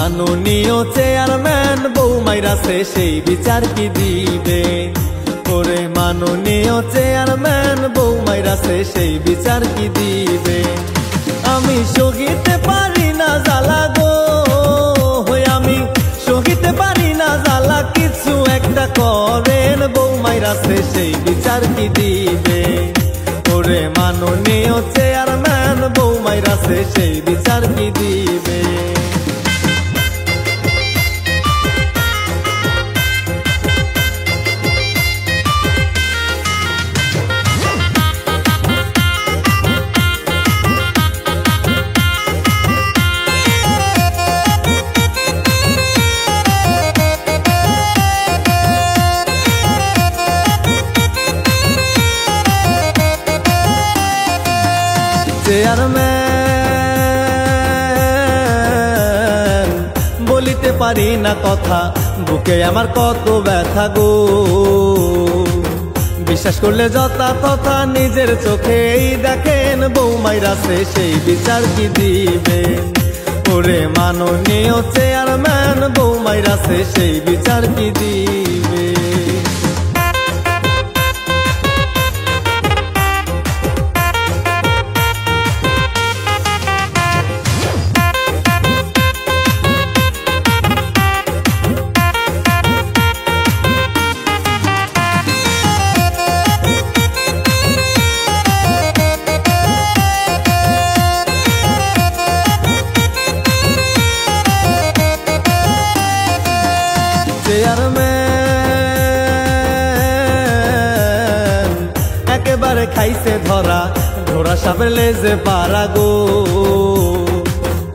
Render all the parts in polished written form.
মাননীয় চেয়ারম্যান বউ মাইরাছে সেই বিচার কি দিবে? ওরে মাননীয় চেয়ারম্যান বউ মাইরাছে সেই বিচার কি দিবে? আমি সহিতে পারি না জ্বালা গো, আমি সহিতে পারি না জ্বালা, কিছু একটা করেন বউ মাইরাছে সেই বিচার কি দিবে? ওরে মাননীয় চেয়ারম্যান বউ মাইরাছে সেই বিচার কি দিবে? চেয়ারম্যান বলিতে পারি না কথা, বুকে আমার কত ব্যথা গো, বিশ্বাস করলে যথা তথা নিজের চোখেই দেখেন বউ মাইরাছে সেই বিচার কি দিবে? ওরে মাননীয় চেয়ারম্যান বউ মাইরাছে সেই বিচার কি দিবে? চেয়ারম্যান একেবারে খাইছে ধরা, ধরা সাপের লেজে পারা গো,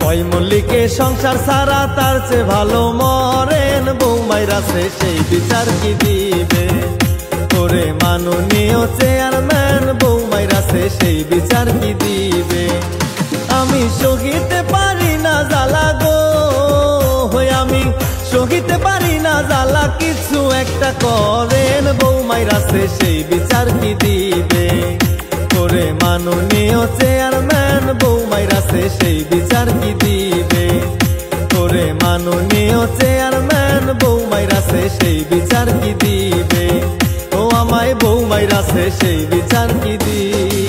ওই মল্লিকে সংসার সারা তার চেয়ে ভালো মরেন বউ মাইরাছে সেই বিচার কি দিবে? ওরে মাননীয় চেয়ারম্যান বউ মাইরাছে সেই বিচার কি দিবে? আমি সহিতে পারি না জ্বালা গো, আমি সহিতে পারি না জ্বালা, কিছু একটা করেন বউ মাইরাছে সেই বিচার কি দিবে? ওরে মাননীয় চেয়ারম্যান বউ মাইরাছে সেই বিচার কি দিবে? ওরে মাননীয় চেয়ারম্যান বউ মাইরাছে সেই বিচার কি দিবে? ও আমায় বউ মাইরাছে সেই বিচার কি দিবে?